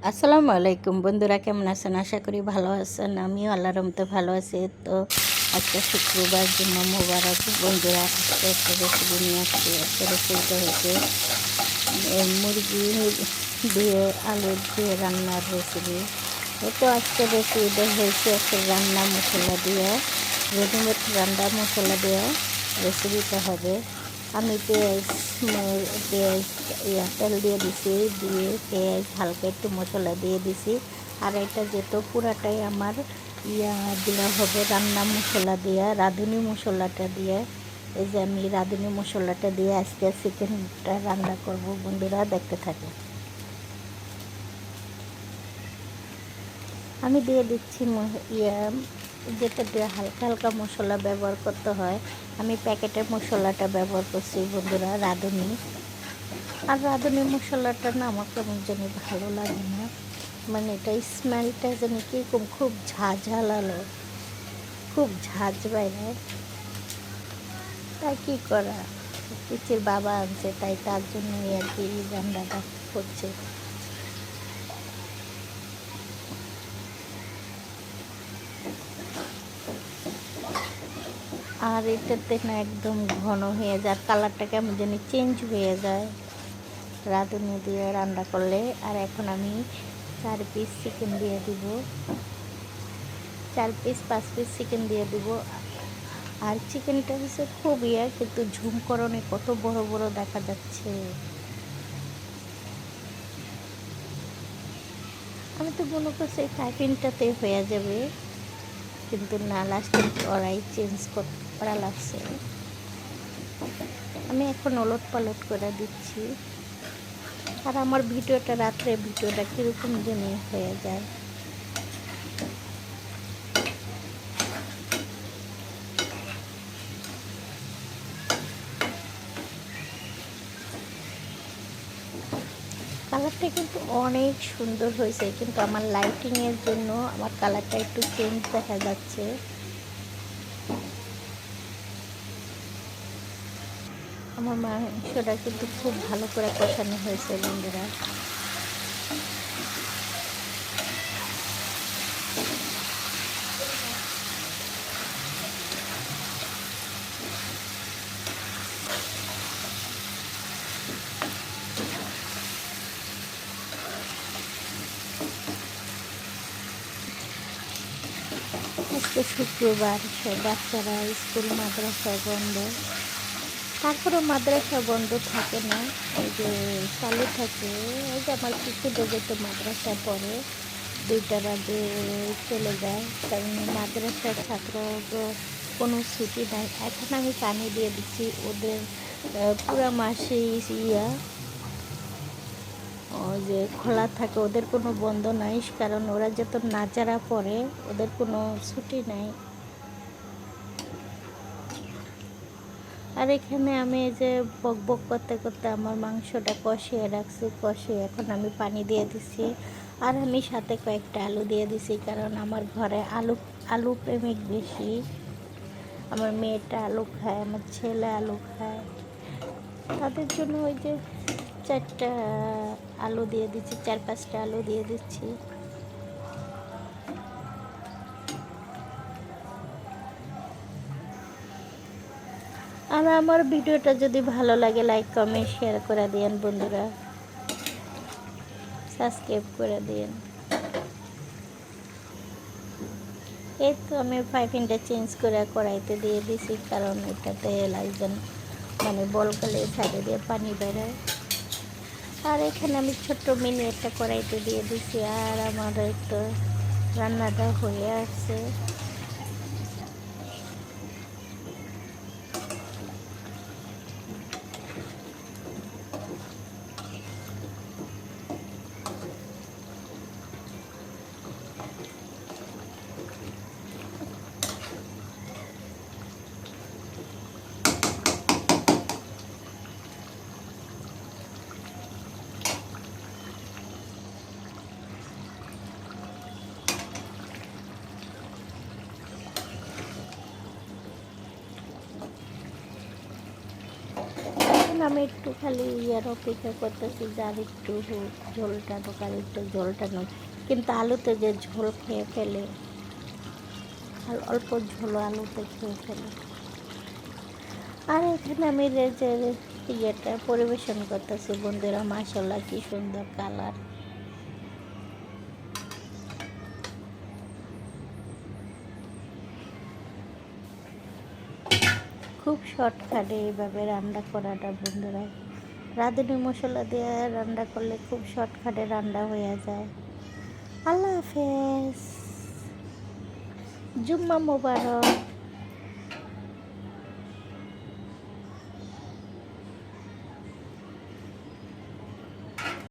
আসসালামু আলাইকুম বন্ধুরা, কেমন আছেন? আশা করি ভালো আছেন। আমিও আল্লাহর রহমতে ভালো আছি। তো আজকে শুক্রবার, জুম্মা মুবারক। বন্ধুরা, আজকে একটা রেসিপি নিয়ে আসছি। একটা রেসিপিটা হচ্ছে মুরগি দিয়ে আলু দিয়ে রান্নার রেসিপি। তো আজকে রেসিপিটা হয়েছে একটা রান্না মশলা দিয়ে, রেডিমেড রান্না মশলা দিয়ে রেসিপিটা হবে। আমি পেঁয়াজ তেল দিয়ে দিছি, দিয়ে পেঁয়াজ হালকা একটু মশলা দিয়ে দিছি। আর এটা যেহেতু পুরাটাই আমার দেওয়া হবে রান্না মশলা দিয়ে, রাঁধুনি মশলাটা দিয়ে। এই যে আমি রাঁধুনি মশলাটা দিয়ে আজকে চিকেনটা রান্না করব। বন্ধুরা, দেখতে থাকে। আমি দিয়ে দিচ্ছি যেটা দিয়ে হালকা হালকা মশলা ব্যবহার করতে হয়। আমি প্যাকেটের মশলাটা ব্যবহার করছি বন্ধুরা, রাঁধুনি। আর রাঁধুনি মশলাটা না আমার কেমন জানি ভালো লাগে না, মানে এটা স্মেলটা যেন কীরকম, খুব ঝাঁঝালালো, খুব ঝাঁঝ বাইরে। তাই কী করা, পিচির বাবা আনছে, তাই তার জন্যই আর কি রান্নাটা করছে। আর এটাতে না একদম ঘন হয়ে যায়, কালারটা কেমন জানি চেঞ্জ হয়ে যায় রাঁধুনি দিয়ে রান্না করলে। আর এখন আমি 4 পিস চিকেন দিয়ে দিব, 4 পিস 5 পিস চিকেন দিয়ে দিব। আর চিকেনটা হচ্ছে খুব কিন্তু ঝুমকরণে কত বড় বড় দেখা যাচ্ছে। আমি তো মনে করছি এই টাইপিংটাতে হয়ে যাবে, কিন্তু না, লাস্টে ওরাই চেঞ্জ করা লাগছে। আমি এখন ওলট পালট করে দিচ্ছি। আর আমার রাত্রে ভিডিওটা কীরকম জানি হয়ে যায়। কালারটা কিন্তু অনেক সুন্দর হয়েছে, কিন্তু আমার লাইটিংয়ের জন্য আমার কালারটা একটু চেঞ্জ দেখা যাচ্ছে। আমার মাংসটা কিন্তু খুব ভালো করে কষানো হয়েছে বন্ধুরা। আজকে শুক্রবার, সব বাচ্চারা স্কুল মাদ্রাসা বন্ধ। তারপরেও মাদ্রাসা বন্ধ থাকে না, এই যে চালু থাকে। এই যে আমার কুকুরদের যেতে মাদ্রাসা পড়ে 2টা বাজে চলে যায়, কারণ মাদ্রাসার ছাত্র কোনো ছুটি নাই। এখন আমি পানি দিয়ে দিচ্ছি ওদের পুরো মাসে ওই যে খোলা থাকে, ওদের কোনো বন্ধ নাই, কারণ ওরা যত নাচারা পড়ে ওদের কোনো ছুটি নাই। আর এখানে আমি এই যে বক বক করতে করতে আমার মাংসটা কষিয়ে রাখছি, কষিয়ে এখন আমি পানি দিয়ে দিছি। আর আমি সাথে কয়েকটা আলু দিয়ে দিছি, কারণ আমার ঘরে আলু প্রেমিক বেশি। আমার মেয়েটা আলু খায়, আমার ছেলে আলু খায়, তাদের জন্য ওই যে 4টা আলু দিয়ে দিচ্ছি, 4-5টা আলু দিয়ে দিচ্ছি। আর আমার ভিডিওটা যদি ভালো লাগে লাইক কমেন্ট শেয়ার করে দিন বন্ধুরা, সাবস্ক্রাইব করে দিন। এই তো আমি পাইপিংটা চেঞ্জ করে কড়াইতে দিয়ে দিছি, কারণ এটাতে লাইজন মানে বলকালে সাইডে দিয়ে পানি বেরোয়। আর এখানে আমি ছোট্ট মিনি একটা কড়াইতে দিয়ে দিছি। আর আমার একটু রান্নাটা হয়ে আসছে। আমি একটু খালি ইয়ার অপেক্ষা করতেছি যে আর একটু হোক, ঝোলটা হোক, আর একটু ঝোলটা হোক। কিন্তু আলুতে যে ঝোল খেয়ে ফেলে, আর অল্প ঝোল আলুতে খেয়ে ফেলে। আর এখানে আমি যে ইয়েটা পরিবেশন করতেছি বন্ধুরা, মাশাআল্লাহ কি সুন্দর কালার। খুব শর্টকাটে এইভাবে রান্না করাটা বন্ধুরা, রাঁধুনি মশলা দিয়ে রান্না করলে খুব শর্টকাটে রান্না হয়ে যায়। আল্লাহ হাফেজ, জুম্মা মোবারক।